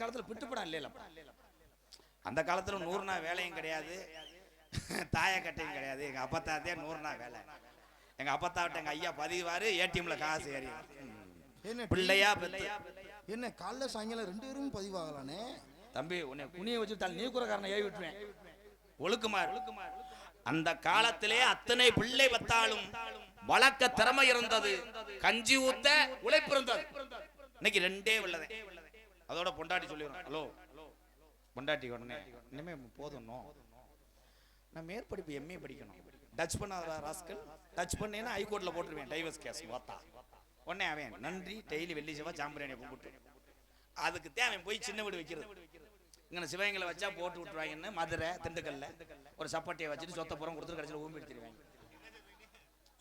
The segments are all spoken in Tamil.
காலத்துல பிட்டுப்படம் இல்ல. அந்த காலத்துல 100 நாள் வேலையும் கிடையாது, தாயக்கட்டையும் கிடையாது. எங்க அப்பத்தாத்தே 100 நாள் வேலை. எங்க அப்பத்தாவிட்ட எங்க ஐயா பதிவாரு, ஏடிஎம்ல காசு ஏறி பிள்ளையா பெத்து. என்ன காலைல சாயங்காலம் 2 பேரும் பதிவாகலானே தம்பி. உன்னை குனிய வச்சு நீ கூறக்காரனை ஏவி விட்டுருவேன். ஒழுக்குமார். அந்த காலத்திலே அத்தனை பிள்ளை பத்தாலும் வளர்க்க திறமை இருந்தது, கஞ்சி ஊத்த உழைப்பு இருந்தது. இன்னைக்கு 2 உள்ளதே. அதோட பொண்டாட்டி சொல்லிடுறோம், ஹலோ பொண்டாட்டி உடனே இனிமே போதும், நான் மேற்படிப்பு எம்ஏ படிக்கணும். டச் பண்ணாத ராஸ்கல், டச் பண்ணேன்னா ஹைகோர்ட்ல போட்டுருவேன் டைவர்ஸ் கேஸ். வாத்தா உடனே அவன் நன்றி டெய்லி வெள்ளி செவ்வாய் சாம்பிராணியை கும்பிட்டு அதுக்கு தேவை போய் சின்ன வீடு வைக்கிறது. இங்கே சிவகங்களை வச்சா போட்டு விட்டுருவாங்கன்னு மதுரை திண்டுக்கல்ல ஒரு சப்பாட்டியை வச்சுட்டு சொத்த புறம் கொடுத்துட்டு கடைசியில் ஊம்பி எடுத்துருவாங்க.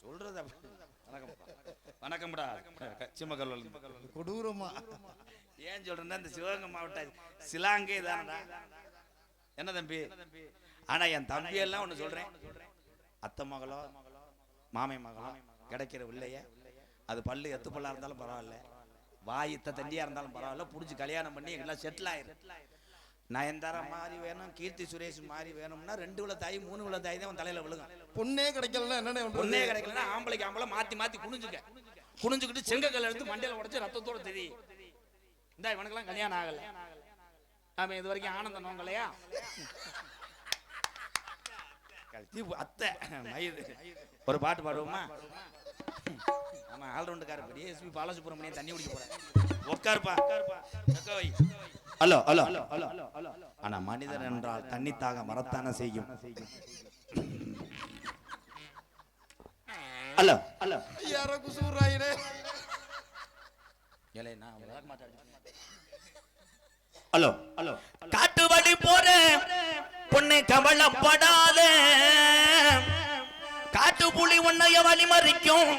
சொல்றது வணக்கம்டா சிம்மக்கல் கொடூரமா. ஏன் சொல்றேன்னா இந்த சிவகங்கை மாவட்டம் சிலாங்கே தானடா. என்ன தம்பி? ஆனா என் தம்பி எல்லாம் ஒண்ணு சொல்றேன், அத்தை மகளோ மாமை மகளோ கிடைக்கிற இல்லைய, அது பல்லு எத்து பல்லா இருந்தாலும் பரவாயில்ல, வாயித்த தண்டியா இருந்தாலும் பரவாயில்ல, புடிச்சு கல்யாணம் பண்ணி எல்லாம் செட்டில் ஆயிரு. நயன்தாரா மாதிரி வேணும், கீர்த்தி சுரேஷ் மாதிரி வேணும்னா 2 உள்ள தாய் 3 உள்ள தாய் தான் தலையில விழுகும். பொண்ணே கிடைக்கலன்னா என்ன? பொண்ணே கிடைக்கலன்னா ஆம்பளைக்கு ஆம்பளை மாத்தி மாத்தி குனிஞ்சுக்கிட்டு செங்கக்கல் எடுத்து மண்டையில உடைச்சு ரத்தத்தோட தெரியும். இந்த இவனுக்கெல்லாம் கல்யாணம் ஆகல, அவன் இது வரைக்கும் ஆனந்தம் நோங்கலையா? அத்தை ஒரு பாட்டு பாடுவோமா? ஆமா, ஆல்ரவுண்டுக்கார பெரிய எஸ்பி பாலசுப்ரமணியன் தண்ணி குடிக்க போறேன். உட்காருப்பா. Hello hello hello. ஆனா மனிதர் என்றால் தண்ணித்தாக மரத்தான செய்யும். Hello hello. யாரோ குசூராயிரே. Hello hello. காட்டு வழி போற பொண்ணு கவலைப்படாத, காட்டு புலி உன்னைய வழி மறிக்கும்,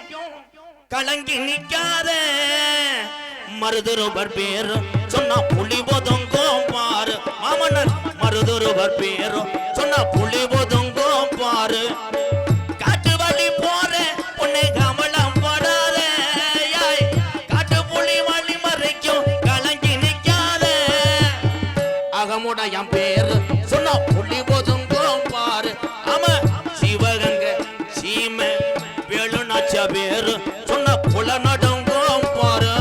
கலங்கி நிக்காத. மருதுருவர் பேரு சொன்னா புலி ஒதுங்கும் பாரு. மாமன்னர் மருதுருவர் பேரு சொன்னா புலி ஒதுங்கும் பாரு. காட்டு வழி போற பொண்ணு கவலைப்படாத, காட்டு புலி வழி மறிக்கும், கலங்கி நிக்காத. அகமுடைய பேரு சொன்னா புலி ஒதுங்கும் பாரு. ஆமா, சிவகங்கை சீமை வேலுநாச்ச பேரு சொன்ன புல நடுங்கும் பாரு.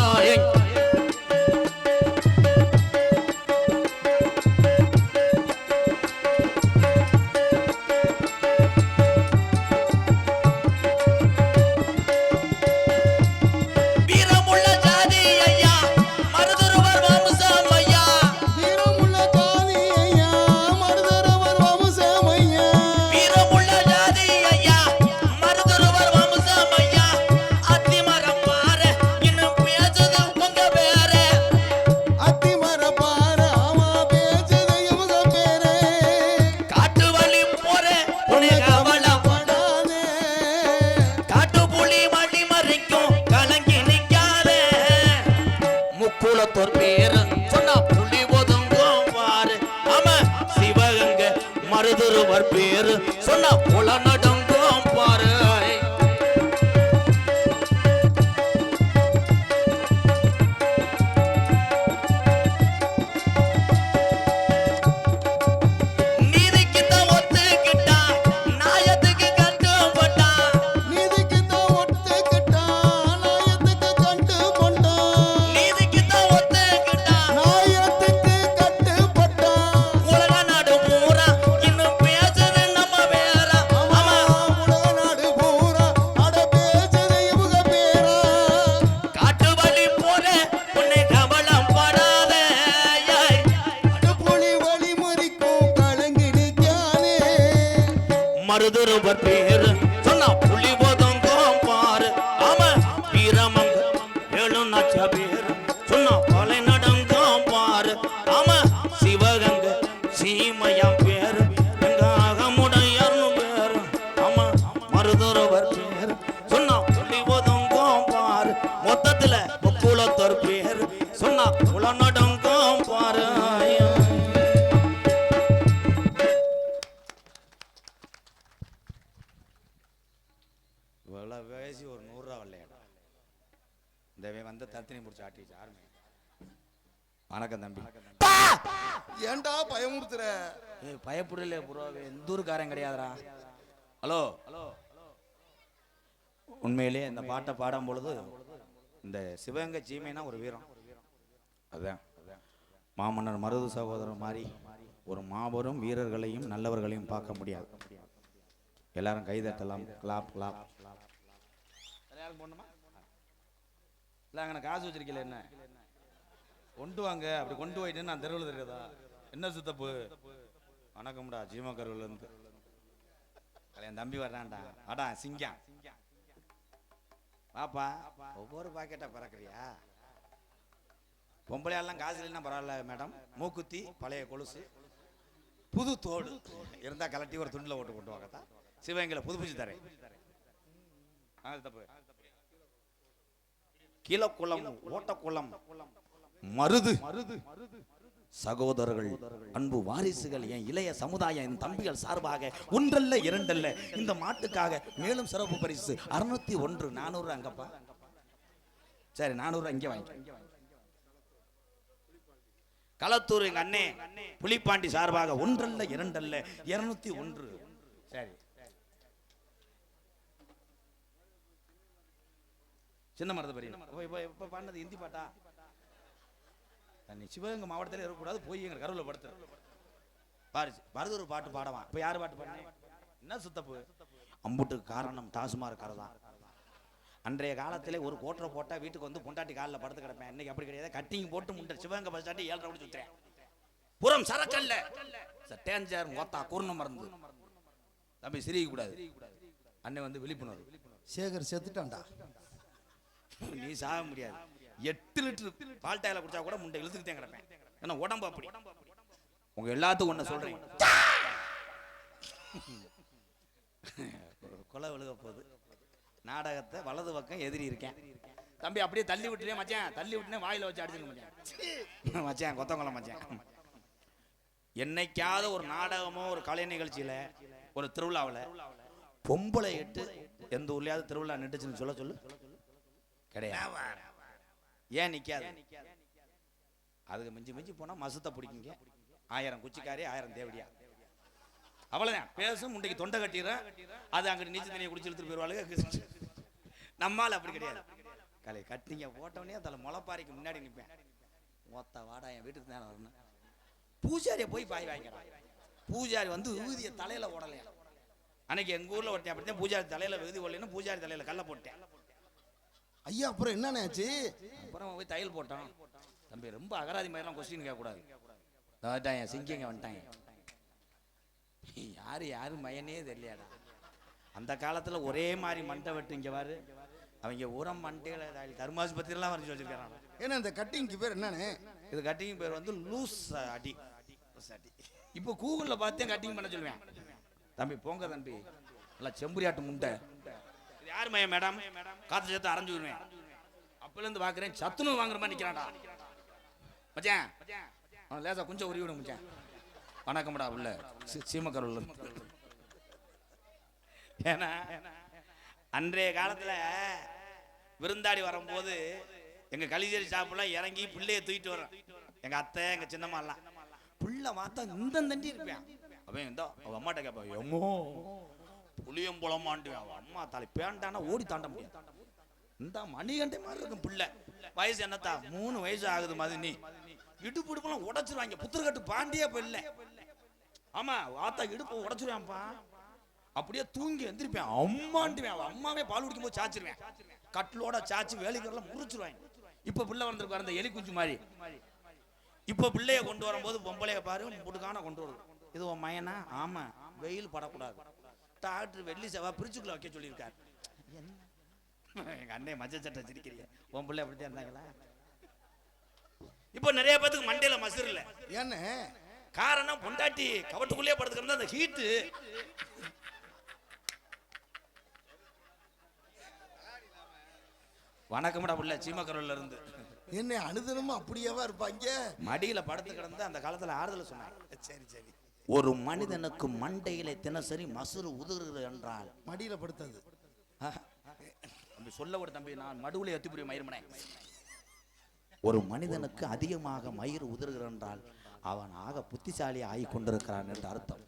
மருதுருவர் பேரு சொன்னா புல நடுங்கும் பாரு. மருதுருவர் பேரு சொன்னா புலி ஒதுங்கும் பாரு. ஆமா, வீரமங்க வேலுநாச்ச பேரு சொன்னா கொலை நடுங்கும் பாரு. ஆமா, சிவகங்கை சீமையாம் பேரு எங்க அகமுடையர்னு பேரு. ஆமா, மருதுருவர் பேரு சொன்னா புலி ஒதுங்கும் பாரு. மொத்தத்துல முக்குளத்தோர் பேரு சொன்னா குல நடுங்கும் பாரு. வயசு ஒரு 100 ரூபா வரலையாடா. இந்த வந்து தத்தினி முடிச்சு ஆட்டிச்சு ஆர்மி. வணக்கம் தம்பி. ஏன்டா பயமுறுத்துற? ஏய் பயப்படல ப்ரோ, எந்த ஊருக்காரன் கிடையாதுடா. Hello hello. உண்மையிலேயே இந்த பாட்டை பாடும் பொழுது இந்த சிவகங்கை சீமைனா ஒரு வீரம். அதான் மாமன்னர் மருது சகோதரர் மாதிரி ஒரு மாபெரும் வீரர்களையும் நல்லவர்களையும் பார்க்க முடியாது. எல்லாரும் கைதட்டலாம். Clap clap. போடணுமா இல்லை? அங்கே காசு வச்சிருக்கல, என்ன கொண்டு வாங்க. அப்படி கொண்டு போயிட்டு நான் தெருவில் இருக்கதா என்ன சுத்தப்பு? வணக்கம்டா, ஜீமக்கருவிலேருந்து என் தம்பி வர்றான்டா. அடா சிங்கம் வாப்பா. ஒவ்வொரு பாக்கெட்டா பறக்குறியா? பொம்பளையாலாம் காசு இல்லைன்னா பரவாயில்ல மேடம். மூக்குத்தி, பழைய கொலுசு, புது தோடு இருந்தா கலட்டி ஒரு துண்டில் ஓட்டு கொண்டு வாங்கத்தா. சிவகங்கையில புதுப்பிச்சு தரேன். தப்பு. கீழக்குளம், ஓட்டக்குளம், மருது சகோதரர்கள், அன்பு வாரிசுகள், என் இளைய சமுதாயம், என் தம்பிகள் சார்பாக ஒன்றல்ல இரண்டல்ல இந்த மாட்டுக்காக மேலும் சிறப்பு பரிசு 601. 400 அங்கப்பா. சரி 400 இங்கே வாங்கி. களத்தூர் எங்க அண்ணே புலிப்பாண்டி சார்பாக ஒன்றல்ல இரண்டல்ல 201. சரி சின்ன மரத்தை பெரிய இப்ப பாடினது ஹிந்தி பாட்டா? சிவகங்கை மாவட்டத்தில் இருக்கக்கூடாது, போய் எங்க கருவில் படுத்துற பாரு. பரதூர் பாட்டு பாடவான். இப்ப யாரு பாட்டு பாடுறேன்? என்ன சுத்தப்பு? அம்புட்டுக்கு காரணம் டாஸ்மாக் கரை தான். அன்றைய காலத்திலே ஒரு கோட்டரை போட்டா வீட்டுக்கு வந்து பொண்டாட்டி காலில் படுத்து கிடப்பேன். இன்னைக்கு அப்படி கிடையாது. கட்டிங் போட்டு முண்டை சிவகங்கை பஸ் ஸ்டாண்டு 7 ரவுண்டு சுத்துறேன். புறம் சரக்கல்ல டேஞ்சர் மொத்தா கூர்ணம் மறந்து தம்பி சிரிக்க கூடாது. அண்ணன் வந்து விழிப்புணர்வு. சேகர் செத்துட்டான்டா. நீ சாக முடியாது. 8 லிட்டர் பால் டாயில குடிச்சா கூட முண்டை இழுத்துக்கிட்டே கிடப்பேன். ஏன்னா உடம்பு அப்படி. உங்க எல்லாத்துக்கும் ஒண்ணு சொல்றேன், கொலை விழுக போகுது. நாடகத்தை வலது பக்கம் எதிரி இருக்கேன் தம்பி. அப்படியே தள்ளி விட்டுறேன் மச்சான். தள்ளி விட்டுனே வாயில வச்சு அடிச்சிருக்க மச்சான். மச்சான் கொத்தங்குளம் மச்சான். என்னைக்காவது ஒரு நாடகமோ ஒரு கலை நிகழ்ச்சியில ஒரு திருவிழாவில் பொம்பளை எட்டு எந்த ஊர்லயாவது திருவிழா நிட்டுச்சுன்னு சொல்ல சொல்லு. கிடையாது. ஏன் நிக்காது? அதுக்கு மிஞ்சி மிஞ்சி போனா மசத்தை பிடிக்குங்க. 1000 குச்சிக்காரி 1000 தேவடியா, அவ்வளவுதான். பேசும் முண்டைக்கு தொண்டை கட்டிடுறேன். அது அங்கிட்டு நீச்சல் தண்ணியை குடிச்சு எடுத்துட்டு போயிருவாளுங்க. நம்மால் அப்படி கிடையாது. கலை கட்டிங்க போட்டவனே அதில் முளைப்பாரிக்கு முன்னாடி நிற்பேன். மொத்த வாடா என் வீட்டுக்கு தான் வரணும். பூஜாரியை போய் பாய் வாங்கிறான். பூஜாரி வந்து ஊதிய தலையில ஓடலையா. அன்னைக்கு எங்க ஊர்ல ஒருத்தன் அப்படித்தான் பூஜாரி தலையில விகுதி ஓடலைன்னு பூஜாரி தலையில கல்ல போட்டேன். ஐயா அப்புறம் என்னன்னாச்சு? அப்புறம் போய் தையல் போட்டான். தம்பி ரொம்ப அகராதி மாதிரிலாம் கொஸ்டின் கேட்கக்கூடாது. என் சிங்கிங்க வந்துட்டாங்க. யாரு யாரு மயனே தெரியலையாடா. அந்த காலத்துல ஒரே மாதிரி மண்டை வெட்டு. இங்க பாரு, அவங்க உரம் மண்டையில தர்மாஸ்பத்திரிலாம் வரைஞ்சி வச்சிருக்காங்க. ஏன்னா இந்த கட்டிங்க்கு பேர் என்னன்னு? இது கட்டிங் பேர் வந்து லூஸ் அடி. இப்போ கூகுள்ல பார்த்தேன் கட்டிங் பண்ண சொல்லுவேன். தம்பி போங்க தம்பி, நல்லா செம்புரியாட்டு முண்டை. யார் மையம் மேடம்? காத்து சேர்த்து அரைஞ்சு விடுவேன். அப்பல இருந்து பாக்குறேன் சத்துணவு வாங்குற மாதிரி நிக்கிறான்டா மச்சான். அவன் லேசா கொஞ்சம் உருவி விடும் மச்சான். வணக்கம்டா உள்ள சீமக்கருள். ஏன்னா அன்றைய காலத்துல விருந்தாடி வரும்போது எங்க கலிஜேரி ஷாப்ல இறங்கி பிள்ளைய தூக்கிட்டு வரோம். எங்க அத்தை எங்க சின்னம்மா எல்லாம் புள்ள பார்த்தா இந்த தண்டி இருப்பேன். அவன் இந்த அவ அம்மாட்ட கேட்பான், எம்மோ புளியம் புலமாண்டுவேன். அவன் அம்மா தலை பேண்டானா ஓடி தாண்ட முடியாது. இந்த மணிகண்டை மாதிரி இருக்கும் பிள்ளை. வயசு என்னத்தா 3 வயசு ஆகுது மாதிரி. நீ இடுப்பு இடுப்பெல்லாம் உடைச்சிருவாங்க. புத்திரக்கட்டு பாண்டியே போயில்ல. ஆமா ஆத்தா இடுப்பு உடைச்சிருவான்ப்பா. அப்படியே தூங்கி எந்திரிப்பேன். அம்மாண்டுவேன். அவன் அம்மாவே பால் குடிக்கும் போது சாச்சிருவேன். கட்டிலோட சாச்சி வேலைக்கெல்லாம் முறிச்சிருவாங்க. இப்ப பிள்ளை வந்திருக்கு அந்த எலி குஞ்சு மாதிரி. இப்ப பிள்ளைய கொண்டு வரும்போது பொம்பளைய பாரு முடுக்கான கொண்டு வருது. இது உன் மயனா? ஆமா, வெயில் படக்கூடாது. டாக்டர் வெள்ளி செவ்வாய் பிரிச்சுக்குள்ள வைக்க சொல்லியிருக்காரு. எங்க அண்ணே மஞ்சள் சட்டை சிரிக்கிறீங்க. உன் பிள்ளை அப்படித்தான் இருந்தாங்களா? இப்ப நிறைய பேத்துக்கு மண்டையில மசுறு இல்ல. ஏன்னு காரணம் பொண்டாட்டி கவட்டுக்குள்ளேயே படுத்துக்கிறது அந்த ஹீட்டு. வணக்கம்டா புள்ள சீமக்கருள்ல இருந்து. என்ன அனுதினமும் அப்படியேவா இருப்பாங்க? மடியில படுத்து கிடந்து அந்த காலத்துல ஆறுதல் சொன்னாங்க. சரி சரி. ஒரு மனிதனுக்கு மண்டையில தினசரி மசுறு உதுறுகிறது என்றால் மடியில படுத்தது அப்படி சொல்ல ஒரு தம்பி. நான் மடுவுல எத்தி புரிய மயிர்மனே ஒரு மனிதனுக்கு அதிகமாக மயிர் உதிர்கிறான் அவன் ஆக புத்திசாலி ஆகி கொண்டிருக்கிறான் என்று அர்த்தம்.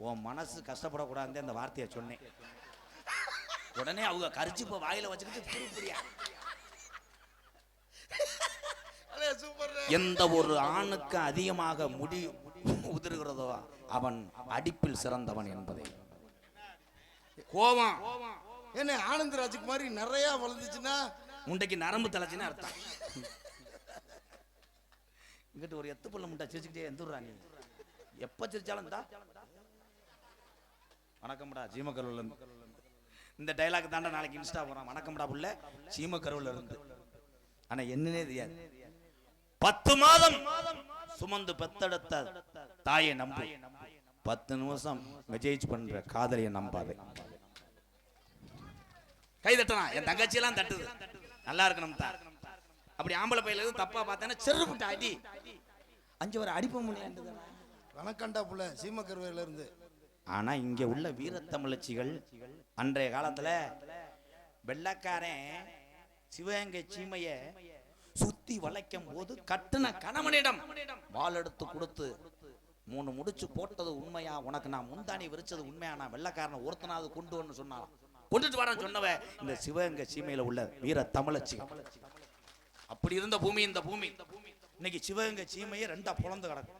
உன் மனசு கஷ்டப்படக்கூடாது அந்த வார்த்தையை சொன்னேன். உடனே அவங்க கரிச்சிப்ப வாயில வச்சுக்கிட்டு எந்த ஒரு ஆணுக்கு அதிகமாக முடி உதிர்கிறதோ அவன் அடிப்பில் சிறந்தவன் என்பதை. கோபம் என்ன ஆனந்தராஜுக்கு மாதிரி நிறைய வளர்ந்துச்சுன்னா முண்டைக்கு நரம்பு தலைச்சுன்னு அர்த்தம். இங்கிட்ட ஒரு எத்து புள்ள முண்டை சிரிச்சுக்கிட்டே எந்துடுறா நீ. எப்ப சிரிச்சாலும் தான் வணக்கம்டா சீமக்கருவில் இருந்து. இந்த டைலாக் தாண்டா நாளைக்கு இன்ஸ்டா போறான். வணக்கம்டா புள்ள சீமக்கருவில் இருந்து. ஆனா என்னன்னே தெரியாது. 10 மாதம் சுமந்து பெத்தெடுத்த தாயை நம்பு. 10 நிமிஷம் மெசேஜ் பண்ற காதலியை நம்பாதே. கை தட்டனா என் தங்கச்சி எல்லாம் தட்டுது. நல்லா இருக்கணும் தான். அப்படி ஆம்பளை பையில இருந்து தப்பா பார்த்தேன்னா செருப்புட்ட அடி 5 வரை அடிப்ப முடியாது. வணக்கண்டா புள்ள சீமக்கருவையில இருந்து. ஆனா இங்க உள்ள வீரத்தமிழச்சிகள் அன்றைய காலத்துல வெள்ளக்காரன் சிவகங்கை சீமைய சுத்தி வளைக்கும் போது கட்டுன கணவனிடம் வாள் எடுத்து கொடுத்து 3 முடிச்சு போட்டது உண்மையா, உனக்கு நான் முந்தானி விரிச்சது உண்மையா, நான் வெள்ளக்காரனை ஒருத்தனாவது கொண்டு வந்து சொன்னாலும் கொண்டுட்டு வரான்னு சொன்னவ இந்த சிவகங்கை சீமையில உள்ள வீர தமிழச்சிகள். அப்படி இருந்த பூமி இந்த பூமி. இன்னைக்கு சிவகங்கை சீமையை 2ஆ புலந்து கிடக்கும்.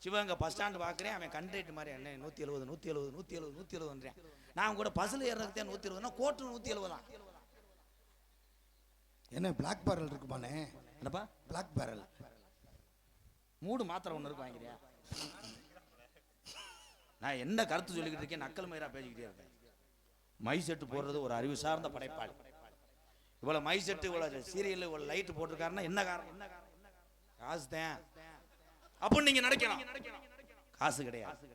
சிவகங்கை பஸ் ஸ்டாண்டு பார்க்குறேன், அவன் கண்ட்ரேட் மாதிரி என்ன 170 170 170 170. நான் கூட பஸ்ஸில் ஏறதுக்கு 120, கோட்டு 170 தான். என்ன பிளாக் பேரல் இருக்குமானே? என்னப்பா பிளாக் பேரல் மூடு மாத்திரை ஒன்று இருக்கு வாங்கிறியா? நான் என்ன கருத்து சொல்லிக்கிட்டு இருக்கேன், நக்கல் மயிரா பேசிக்கிட்டே இருக்கேன். மை செட்டு போடுறது ஒரு அறிவு சார்ந்த படைப்பாளி. இவ்வளவு மை செட்டு இவ்வளவு சீரியல் இவ்வளவு லைட் போட்டிருக்காருன்னா என்ன காரணம்? காசு தான் அப்படின்னு நீங்க நினைக்கலாம். காசு கிடையாது.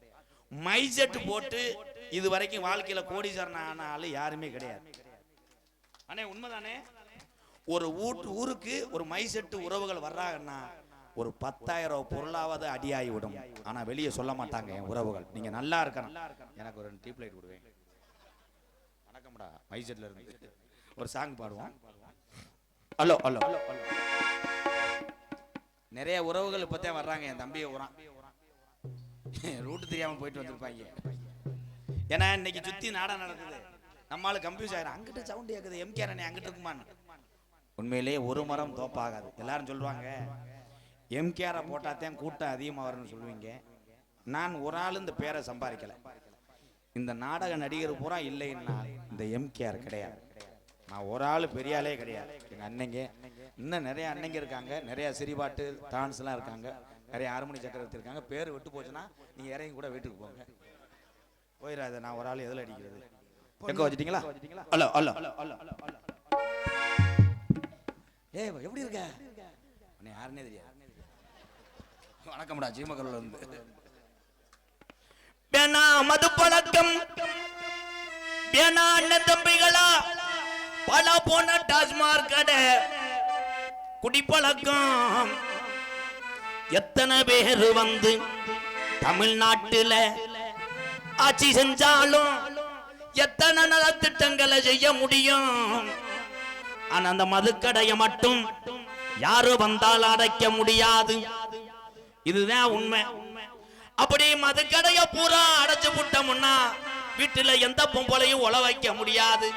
மை செட்டு போட்டு இது வரைக்கும் வாழ்க்கையில கோடீஸ்வரன் ஆன ஆளு யாருமே கிடையாது. அண்ணே உண்மைதானே? ஒரு ஊருக்கு ஒரு மை செட்டு உறவுகள் வர்றாங்கன்னா ஒரு 10,000 பொருளாவது அடியாகி விடும். ஆனா வெளியே சொல்ல மாட்டாங்க என் உறவுகள். நீங்க நல்லா இருக்கணும், எனக்கு ஒரு 2 டீப் லைட் விடுவேன். வணக்கம்டா மை செட்ல இருந்து ஒரு சாங் பாடுவோம். Hello hello. நிறைய உறவுகள் இப்பதான் வர்றாங்க. என் தம்பியை உறான் ரூட்டு தெரியாம போயிட்டு வந்திருப்பாங்க. ஏன்னா இன்னைக்கு சுத்தி நாடா நடக்குது. நம்மளால கன்ஃபியூஸ் ஆயிரும். அங்கிட்ட சவுண்ட் கேக்குது, எம்கேஆர் அண்ணே அங்கிட்டு இருக்குமான்னு. உண்மையிலேயே ஒரு மரம் தோப்பாகாது. எல்லாரும் சொல்லுவாங்க எம்கேஆரை போட்டாத்தான் கூட்டம் அதிகமாக வரும்னு சொல்லுவீங்க. நான் ஒரு ஆள் இந்த பேரை சம்பாதிக்கல. இந்த நாடக நடிகர் பூரா இல்லைன்னா இந்த எம்கேஆர் கிடையாது. நான் ஒரு ஆள் பெரிய ஆளே கிடையாது. எங்கள் அன்னைங்க இன்னும் நிறைய அன்னைங்க இருக்காங்க, நிறைய சிரிபாட்டு டான்ஸ்லாம் இருக்காங்க, நிறைய ஹார்மோனி சக்கரவர்த்தி இருக்காங்க. பேர் விட்டு போச்சுன்னா நீங்கள் இறங்கி கூட வீட்டுக்கு போங்க. போயிடாத, நான் ஒரு ஆள் எதில் அடிக்கிறது? எங்க வச்சுட்டீங்களா? Hello hello hello. ஏய் எப்படி இருக்க? யாருன்னே தெரியாது. வணக்கம்டா சீமக்கருவில் இருந்து. மது பழக்கம் தம்பிகளா பல போன டாஸ்மாக் கடை குடிப்பழக்கம். எத்தனை பேர் வந்து தமிழ்நாட்டில் ஆட்சி செஞ்சாலும் எத்தனை நலத்திட்டங்களை செய்ய முடியும். ஆனா அந்த மதுக்கடையை மட்டும் யாரு வந்தால் அடைக்க முடியாது. இதுதான் உண்மை. அப்படி மதுக்கடைய பூரா அடைச்சு விட்டோம்னா வீட்டுல எந்த பொம்பளையும் உழ வைக்க முடியாது.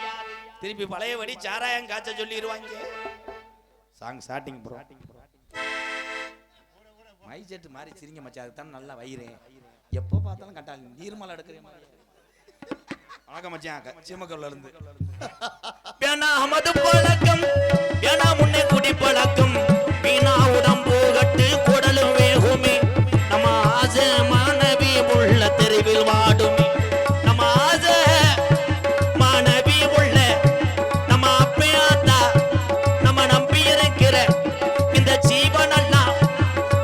திருப்பி பழையபடி சாராயம் காய்ச்ச சொல்லிடுவாங்க. Song starting bro. My set மாதிரி சிரிங்க மச்சா, அதுதான் நல்லா வயிறேன். எப்போ பார்த்தாலும் கட்டால் நீர்மலை எடுக்கிறேன். வணக்கம் மச்சான் சீமக்கருவில் இருந்து. மது பழக்கம் முன்னே குடி பழக்கம் வீணா உடம்பு கட்டு குடலும் வேகுமே. நம்ம ஆசை மாணவி உள்ள தெருவில் வாடுமே. நம்ம ஆசை மாணவி உள்ள நம்ம அப்பையாத்தா நம்ம நம்பி இருக்கிற இந்த ஜீவனெல்லாம்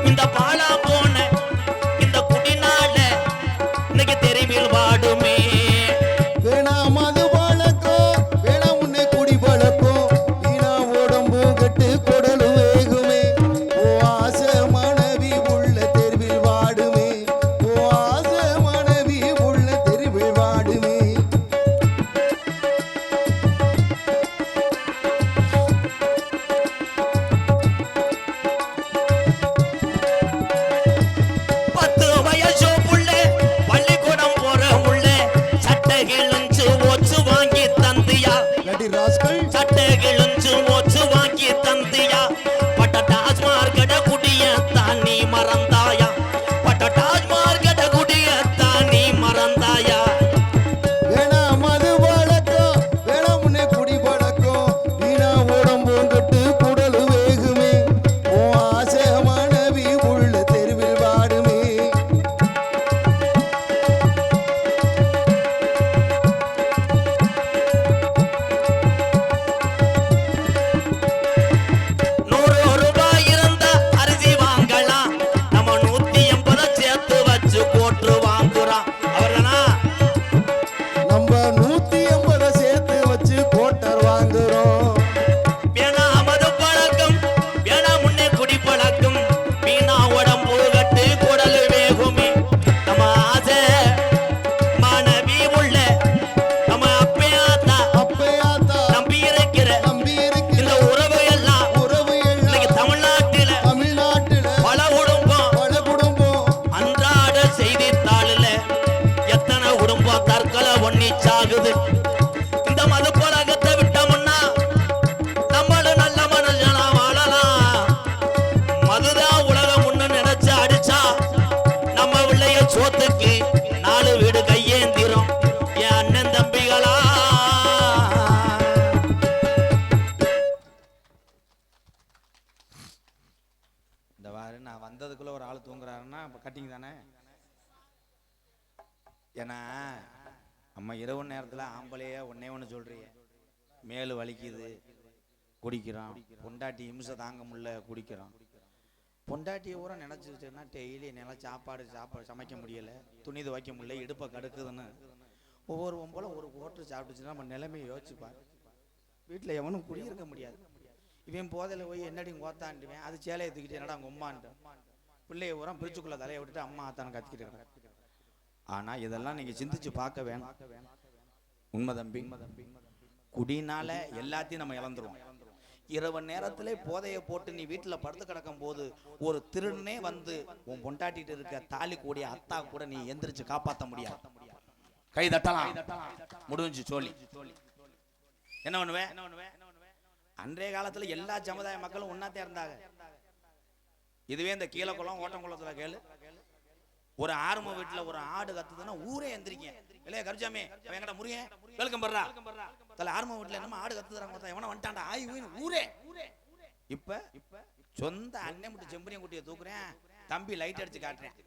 இந்த பாலா போன இந்த குடினால இன்னைக்கு தெருவில் வாடுமே. ஒரு ஆள் தூங்குறாருன்னா இப்போ கட்டிங் தானே. ஏன்னா நம்ம இரவு நேரத்தில் ஆம்பளையே ஒன்னே ஒன்று சொல்றீங்க, மேலு வலிக்குது குடிக்கிறோம், பொண்டாட்டி இம்சை தாங்க முடியல குடிக்கிறோம். பொண்டாட்டியை ஊரை நினச்சிச்சுன்னா டெய்லி நல்லா சாப்பாடு சமைக்க முடியல, துணி துவைக்க முடியல, இடுப்பை கடுக்குதுன்னு ஒவ்வொரு போல ஒரு ஹோட்டல் சாப்பிட்டுச்சுன்னா நம்ம நிலைமையை யோசிச்சுப்பார். வீட்டில் எவனும் குடியிருக்க முடியாது. இவன் போதையில் போய் என்னடி கோத்தாண்டுவேன், அது சேலையை தூக்கிட்டு என்னடா அவங்க அம்மான்ட்டு பிள்ளைய ஊரம் பிரிச்சுக்குள்ள தலையை விட்டுட்டு அம்மா ஆத்தான்னு கத்திக்கிட்டு இருக்காங்க. ஆனால் இதெல்லாம் நீங்கள் சிந்திச்சு பார்க்க வேணும். உண்மை தம்பி, குடினால எல்லாத்தையும் நம்ம இழந்துருவோம். இரவு நேரத்திலே போதையை போட்டு நீ வீட்டில் படுத்து கிடக்கும் போது ஒரு திருடனே வந்து உன் பொண்டாட்டிட்டு இருக்க தாலி கூடிய அத்தா கூட நீ எந்திரிச்சு காப்பாற்ற முடியாது. கை தட்டலாம், முடிஞ்சு சொல்லி என்ன பண்ணுவேன். அன்றைய காலத்துல எல்லா சமுதாய மக்களும் ஒன்னாத்தே இருந்தாங்க. இதுவே இந்த கீழக்குளம் ஓட்டங்குளத்துல கேளு, ஒரு ஆறும வீட்டுல ஒரு ஆடு கத்துதுன்னா ஊரே எந்திரிக்கேன். இல்லையா கருச்சாமி எங்கடா முருகன் வெல்கம் பண்றா தல ஆறும வீட்டுல என்னமா ஆடு கத்துறாங்க, எவன வந்துட்டான்டா ஆய் ஊரே. இப்ப சொந்த அண்ணன் மட்டும் செம்பரியம் குட்டியை தூக்குறேன், தம்பி லைட் அடிச்சு காட்டுறேன்,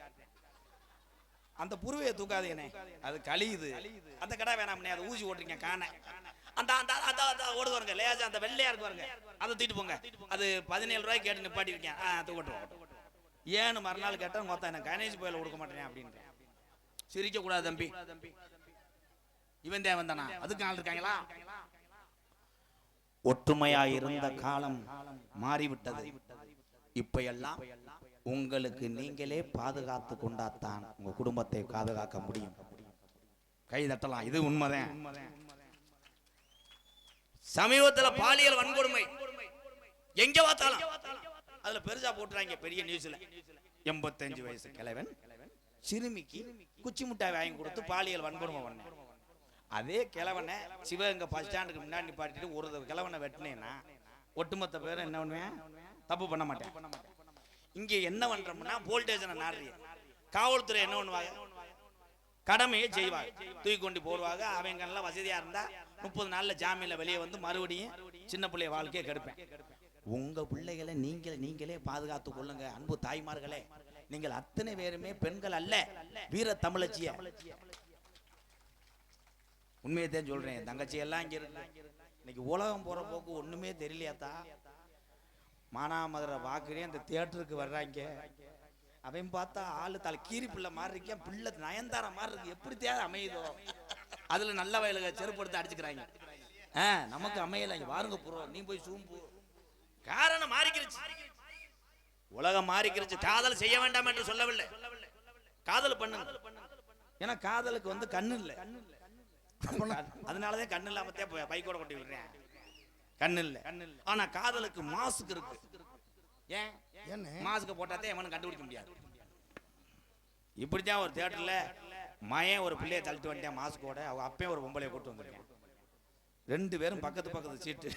அந்த புருவையை தூக்காதீங்கண்ணே அது கழியுது, அந்த கடை வேணாம்னே அதை ஊசி ஓட்டுறீங்க காண அந்த அந்த ஓடு வருங்க லேசா அந்த வெள்ளையா இருக்கு பாருங்க, அதை தூக்கிட்டு போங்க, அது 17 ரூபாய்க்கு கேட்டு நிப்பாட்டி இருக்கேன், தூக்கட்டும். ஏன்னு மறுநாள் கேட்டா மொத்தம் எனக்கு கணேஷ் போயில கொடுக்க மாட்டேன் அப்படின்னு. சிரிக்க கூடாது தம்பி, இவன் தேவன் தானா, அதுக்கு ஆள் இருக்காங்களா? ஒற்றுமையா இருந்த காலம் மாறிவிட்டது. இப்ப எல்லாம் உங்களுக்கு நீங்களே பாதுகாத்து கொண்டாத்தான் உங்க குடும்பத்தை பாதுகாக்க முடியும். கை தட்டலாம், இது உண்மைதான். சமீபத்தில் பாலியல் வன்கொடுமை எங்க பார்த்தாலும் அதுல பெருசா போட்டுறாங்க பெரிய நியூஸ்ல. 85 வயசு கிழவன் சிறுமிக்கு குச்சி முட்டாய் வாங்கி கொடுத்து பாலியல் வன்கொடுமை பண்ண. அதே கிழவனை சிவகங்கை பஸ் ஸ்டாண்டுக்கு முன்னாடி நிப்பாட்டிட்டு ஒரு கிழவனை வெட்டினேன்னா ஒட்டுமொத்த பேரும் என்ன பண்ணுவேன், தப்பு பண்ண மாட்டேன். இங்க என்ன பண்றோம்னா போல்டேஜனை நாடுறீங்க, காவல்துறை என்ன பண்ணுவாங்க, கடமையை செய்வாங்க, தூக்கி கொண்டு போடுவாங்க. அவங்க எல்லாம் வசதியா இருந்தா 30 நாள்ல ஜாமீன்ல வெளியே வந்து மறுபடியும் சின்ன பிள்ளைய வாழ்க்கையை கெடுப்பேன். உங்க பிள்ளைகளை நீங்களே பாதுகாத்து கொள்ளுங்க. அன்பு தாய்மார்களே, நீங்கள் அத்தனை பேருமே பெண்கள் அல்ல, வீர தமிழச்சிய. உண்மையத்தான் சொல்றேன், தங்கச்சி எல்லாம் இங்க இருக்கு. இன்னைக்கு உலகம் போற போக்கு ஒண்ணுமே தெரியலையாத்தா. மானாமதுரை வாக்குறே அந்த தியேட்டருக்கு வர்றாங்க, அவன் பார்த்தா ஆளு தலை கீரி பிள்ளை மாதிரி இருக்கேன், பிள்ளை நயன்தார மாதிரி இருக்கு, எப்படி தேவை அமையுதோ அதுல நல்ல வயலுக செருப்படுத்து அடிச்சுக்கிறாங்க. நமக்கு அமையல, வாருங்க போறோம், நீ போய் சூம்பு. காரணம் மாறிக்கிருச்சு, உலகம் மாறிக்கிருச்சு. காதல் செய்ய வேண்டாம் என்று சொல்லவில்லை, காதல் பண்ணுங்க. ஏன்னா காதலுக்கு வந்து கண்ணு இல்லை, அதனாலதான் கண்ணு இல்லாமத்தே பைக்கோட கொட்டி விடுறேன், கண்ணு இல்லை. ஆனா காதலுக்கு மாசுக்கு இருக்கு. ஏன் மாஸ்க் போட்டாதே எவனும் கண்டுபிடிக்க முடியாது. இப்படித்தான் ஒரு தியேட்டர்ல மயன் ஒரு பிள்ளைய தள்ளிட்டு வந்துட்டேன் மாஸ்கோட, அவங்க அப்பயும் ஒரு பொம்பளைய கூட்டு வந்திருக்கேன். 2 பேரும் பக்கத்து சீட்டு.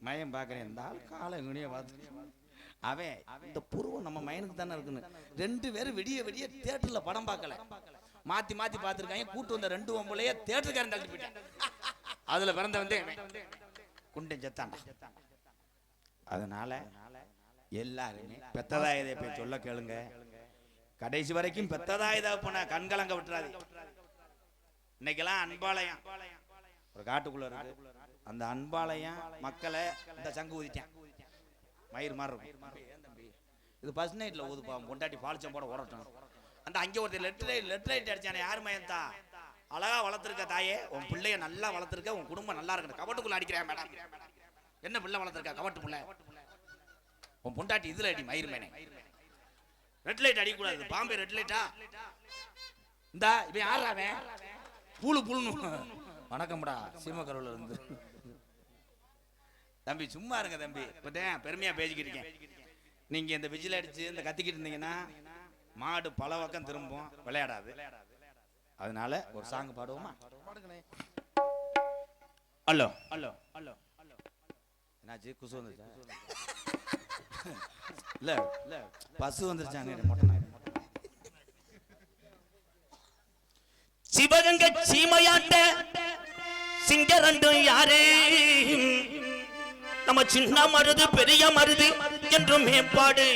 மயன் பாக்குறேன், இந்த ஆள் காலை எங்கனையே பார்த்து அவன் இந்த புருவம் நம்ம மயனுக்கு தானே இருக்குன்னு 2 பேரும் விடிய தியேட்டர்ல படம் பார்க்கல, மாத்தி பார்த்துருக்காங்க. கூட்டு வந்த 2 பொம்பளைய தியேட்டருக்காரன் தள்ளிட்டு போயிட்டேன். அதுல பிறந்த வந்து குண்டன் செத்தாண்டா. அதனால எல்லாருமே பெத்ததாயதை போய் சொல்ல கேளுங்க. கடைசி வரைக்கும் பெத்ததாயதா போன கண்கலங்க விட்டுறாது. இன்னைக்கெல்லாம் அன்பாலயம் ஒரு காட்டுக்குள்ள இருக்கு, அந்த அன்பாலயம் மக்களை இந்த சங்கு ஊதிட்டேன், மயிர் மாதிரி இருக்கும். இது ஃபர்ஸ்ட் நைட்ல ஊதுப்பா, பொண்டாட்டி பாலிச்சம் போட ஓடட்டும். அந்த அங்கே ஒரு லெட்டர் அடிச்சானே, யார் மயன்தா, அழகா வளர்த்துருக்க தாயே, உன் பிள்ளைய நல்லா வளர்த்துருக்க, உன் குடும்பம் நல்லா இருக்கணும். கவட்டுக்குள்ள அடிக்கிறேன் மேடம், என்ன பிள்ளை வளர்த்துருக்க, கவட்டு பிள்ளை, உன் பொண்டாட்டி இதுல அடி மயிர் மேனே. ரெட் லைட் அடிக்கூடாது, பாம்பே ரெட் லைட்டா. இந்தா இவன் யாராவே புழுன்னு. வணக்கம்டா, சீமக்கருவில் இருந்து. தம்பி சும்மா இருங்க தம்பி, பெருமையா பேசிக்கிட்டு இருக்கேன். நீங்க இந்த விஜில் அடிச்சு இந்த கத்திக்கிட்டு இருந்தீங்கன்னா மாடு பல பக்கம் திரும்பும், விளையாடாது. அதனால ஒரு சாங் பாடுவோமா? ஹலோ என்னாச்சு, குசு வந்துச்சா? இல்ல பசு வந்துருச்சாங்க. சிவகங்கை சீமையாண்ட சிங்கரண்டும் யாரு, நம்ம சின்ன மருது பெரிய மருது என்று மேம்பாடு.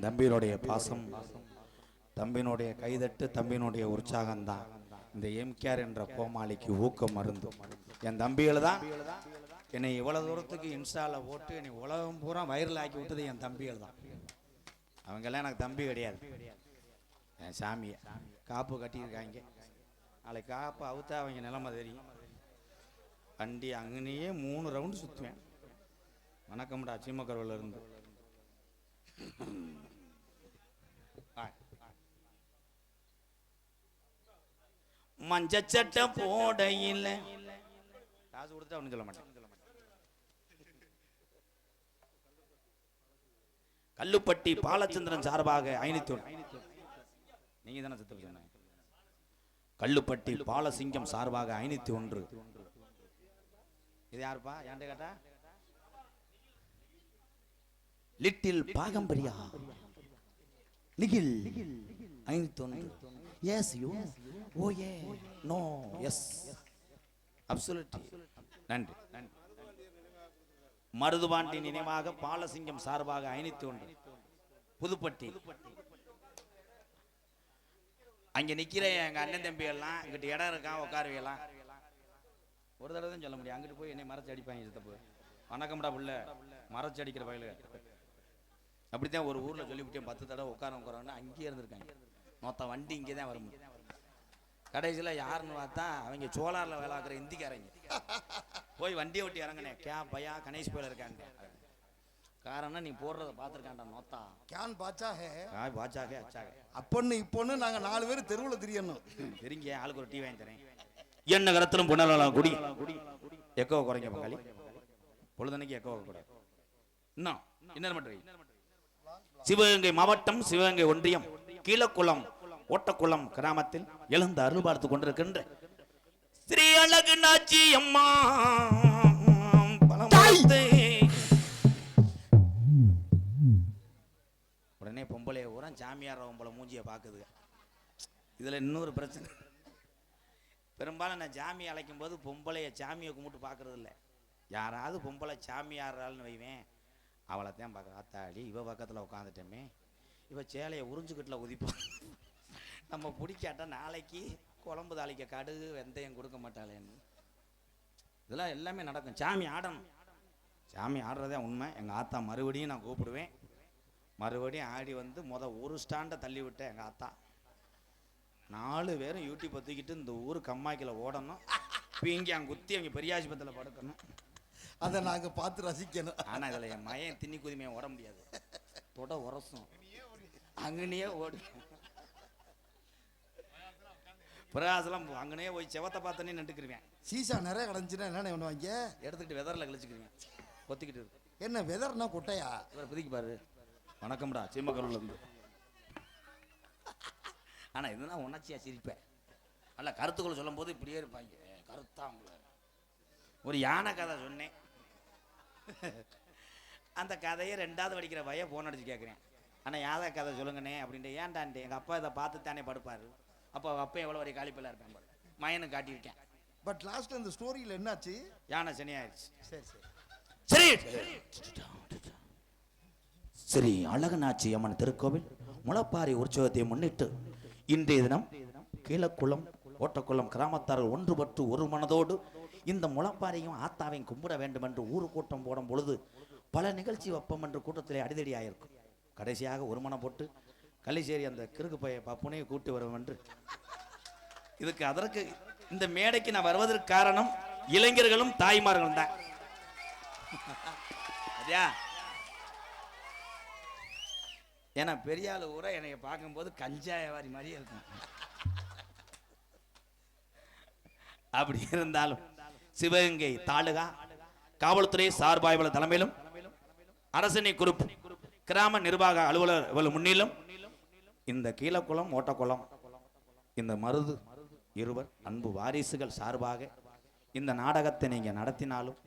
என் தம்பியினுடைய பாசம், தம்பியினுடைய கைதட்டு, தம்பியினுடைய உற்சாகம்தான் இந்த எம்கேஆர் என்ற கோமாளிக்கு ஊக்கம் மருந்து. என் தம்பிகள் தான் என்னை இவ்வளவு தூரத்துக்கு இன்ஸ்டாவில் போட்டு என்னை உலகம் பூரா வைரல் ஆக்கி விட்டது என் தம்பிகள் தான். அவங்கெல்லாம் எனக்கு தம்பி கிடையாது. என் சாமியை காப்பு கட்டியிருக்காங்க. நாளைக்கு காப்பு அவுத்தா அவங்க நிலைமை தெரியும். வண்டி அங்கனையே 3 ரவுண்டு சுற்றுவேன். வணக்கம்டா சீமக்கருவில் இருந்து. மஞ்சச்சட்டை போடையில் காசு கொடுத்தா ஒன்றும் சொல்ல மாட்டேன். கல்லுப்பட்டி பாலச்சந்திரன் சார்பாக 501. நீங்க தானே சித்தப்பு சொன்ன. கல்லுப்பட்டி பாலசிங்கம் சார்பாக 501. இது யாருப்பா? ஏன்டே கேட்டா? லிட்டில் பாகம்பரியா Nikhil 501. Yes you oh a no yes absolutely. நன்றி. மருதுபாண்டி நினைவாக பாலசிங்கம் சார்பாக 501 புதுப்பட்டி. அங்க நிக்கிற எங்க அண்ணன் தம்பி எல்லாம் இங்கிட்ட இடம் இருக்கான், உட்காருவீங்களாம். ஒரு தடவை தான் சொல்ல முடியும். அங்கிட்டு போய் என்னை மறைச்சு அடிப்பாங்க. சித்தப்பு வணக்கம்டா புள்ள, மறைச்சு அடிக்கிற பயில. அப்படித்தான் ஒரு ஊர்ல சொல்லிவிட்டேன். 10 தடவை உட்காரன்னு அங்கேயே இருந்திருக்காங்க. மொத்தம் வண்டி இங்கே தான் வரும். கடைசியில் யாருன்னு பார்த்தா அவங்க சோலாரில் வேலை ஆக்குற இந்திக்காரங்க. போய் வண்டியை ஒட்டி இறங்கினேன். கே பையா கணேஷ் போயில இருக்காங்க. காரணம் நீ போடுறத பார்த்துருக்காண்டா நோத்தா. கேன் பாச்சா ஹே பாச்சா ஹே அச்சா ஹே. அப்பன்னு இப்பொன்னு நாங்கள் 4 பேர் தெருவில் தெரியணும். தெரிஞ்ச ஆளுக்கு ஒரு டீ வாங்கி தரேன். என்ன கரத்திலும் புனலாம் குடி எக்கோ குறைங்க பங்காளி. பொழுதனைக்கு எக்கோ கூடாது. இன்னும் இன்னொரு மட்டும். சிவகங்கை மாவட்டம், சிவகங்கை ஒன்றியம், கீழக்குளம் ஓட்டக்குளம் கிராமத்தில் எழுந்து அருள் பார்த்து கொண்டிருக்கின்ற ஸ்ரீ அழகு நாச்சி அம்மா உடனே பொம்பளைய ஊரா சாமியார் பொம்பளை மூஞ்சியை பார்க்குது. இதுல இன்னொரு பிரச்சனை. பெரும்பாலும் நான் சாமி அழைக்கும் போது பொம்பளைய சாமியை கும்பிட்டு பார்க்கறது இல்லை. யாராவது பொம்பளை சாமியாரால்னு வைவேன், அவளை தான் பார்க்குறேன். அத்தாடி இவ பக்கத்தில் உட்காந்துட்டோமே, இவ சேலையை உறிஞ்சுக்கிட்டில் உதிப்போம். நம்ம பிடிக்காட்டா நாளைக்கு குழம்பு தாளிக்க கடுகு வெந்தயம் கொடுக்க மாட்டாளேன்னு. இதெல்லாம் எல்லாமே நடக்கும். சாமி ஆடணும். சாமி ஆடுறதே உண்மை. எங்கள் ஆத்தா மறுபடியும் நான் கூப்பிடுவேன். மறுபடியும் ஆடி வந்து ஒரு ஸ்டாண்டை தள்ளி விட்டேன். எங்கள் ஆத்தா 4 பேரும் யூடியூப்பை தூக்கிட்டு இந்த ஊர் கம்மாய்க்கில் ஓடணும். இங்கே அங்கே குத்தி அவங்க பெரியாஸ்பத்திரியில் படுக்கணும். அதை நாங்கள் பார்த்து ரசிக்கணும். ஆனால் இதில் என் மயன் தின்னி குதிமையை ஓட முடியாது. தொட உரசும் அங்கனையே ஓடு. பிரகாசெல்லாம் அங்கனே போய் செவத்தை பார்த்தனே நின்றுக்குருவேன். சீசா நிறைய கிடந்துச்சுன்னா என்னென்ன பண்ணுவாங்க? எடுத்துக்கிட்டு வெதரில் கழிச்சுக்குருவேன். கொத்திக்கிட்டு இருக்கு. என்ன வெதர்னா கொட்டையா? இவர் புதிக்கு பாரு. வணக்கம்டா சீமக்கருவிலேருந்து. ஆனால் இதுதான் உணர்ச்சியாக சிரிப்பேன். நல்லா கருத்துக்கள் சொல்லும் போது இப்படியே இருப்பாங்க. கருத்தாங்கள ஒரு யானை கதை சொன்னேன். அந்த கதையை 2வது படிக்கிற பைய ஃபோன் அடிச்சு கேட்குறேன். ஆனால் யானை கதை சொல்லுங்கண்ணே அப்படின்ட்டு. ஏன்டான்ட்டு எங்கள் அப்பா இதை பார்த்து தானே படுப்பார். அப்போ அப்பா எவ்வளோ வரை காலிப்பில் இருப்பேன் பாரு. மயனுக்கு காட்டியிருக்கேன். பட் லாஸ்ட் இந்த ஸ்டோரியில் என்னாச்சு? யானை சனியாயிருச்சு. சரி சரி அழகநாச்சி அம்மன் திருக்கோவில் முளப்பாரி உற்சவத்தை முன்னிட்டு இன்றைய தினம் கீழக்குளம் ஓட்டக்குளம் கிராமத்தார்கள் ஒன்றுபட்டு ஒரு மனதோடு இந்த முளப்பாரையும் ஆத்தாவையும் கும்பிட வேண்டும் என்று ஊர் கூட்டம் போடும் பொழுது பல நிகழ்ச்சி வைப்போம் என்று கூட்டத்திலே அடிதடி ஆயிருக்கும். கடைசியாக ஒரு மனம் போட்டு கள்ளிச்சேரி அந்த கிறுக்கு பைய பப்புனையை கூட்டி வரும் என்று இதுக்கு அதற்கு இந்த மேடைக்கு நான் வருவதற்கு காரணம் இளைஞர்களும் தாய்மார்களும் தான். ஏன்னா பெரியாள் ஊரை என்னை பார்க்கும்போது கஞ்சாயவாரி மாதிரியே இருக்கும். அப்படி இருந்தாலும் சிவகங்கை தாலுகா காவல்துறை சார்பாய்வாளர் தலைமையிலும் அரசனை குறிப்பு கிராம நிர்வாக அலுவலர் முன்னிலும் இந்த கீழக்குளம் ஓட்டக்குளம் இந்த மருது இருவர் அன்பு வாரிசுகள் சார்பாக இந்த நாடகத்தை நீங்க நடத்தினாலும்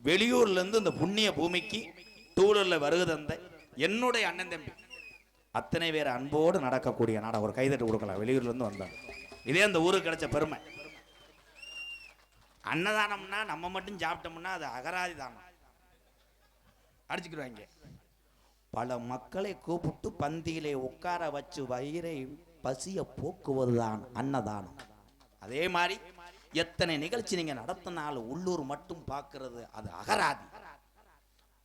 வெளியூர்ல இருந்து இந்த புண்ணிய பூமிக்கு டூலர்ல வருகை தந்த என்னுடைய அண்ணன் தம்பி அத்தனை பேர் அன்போடு நடக்கக்கூடிய நாடகம். ஒரு கைதட்டு கொடுக்கலாம். வெளியூர்ல இருந்து வந்தாங்க. இதே அந்த ஊருக்கு கிடைச்ச பெருமை. அன்னதானம்னா நம்ம மட்டும் சாப்பிட்டோம்னா அது அகராதி தானம். அடிச்சுக்கிடுவாங்க. பல மக்களை கூப்பிட்டு பந்தியிலே உட்கார வச்சு வயிறை பசிய போக்குவதுதான் அன்னதானம். அதே மாதிரி எத்தனை நிகழ்ச்சி நீங்க நடத்தினாலும் உள்ளூர் மட்டும் பார்க்கிறது அது அகராதி.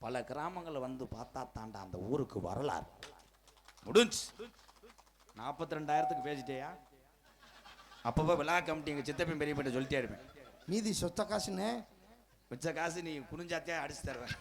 பல கிராமங்களை வந்து பார்த்தா தாண்டா அந்த ஊருக்கு வரலாறு. முடிஞ்சு 42,000க்கு பேசிட்டேயா? அப்பப்போ விழா கமிட்டி எங்கள் சித்தப்பன் பெரிய பட்ட சொல்லிட்டே இருப்பேன். மீதி சொத்த காசுன்னு மிச்ச காசு நீ குனிஞ்சாத்தே அடிச்சு தருவேன்.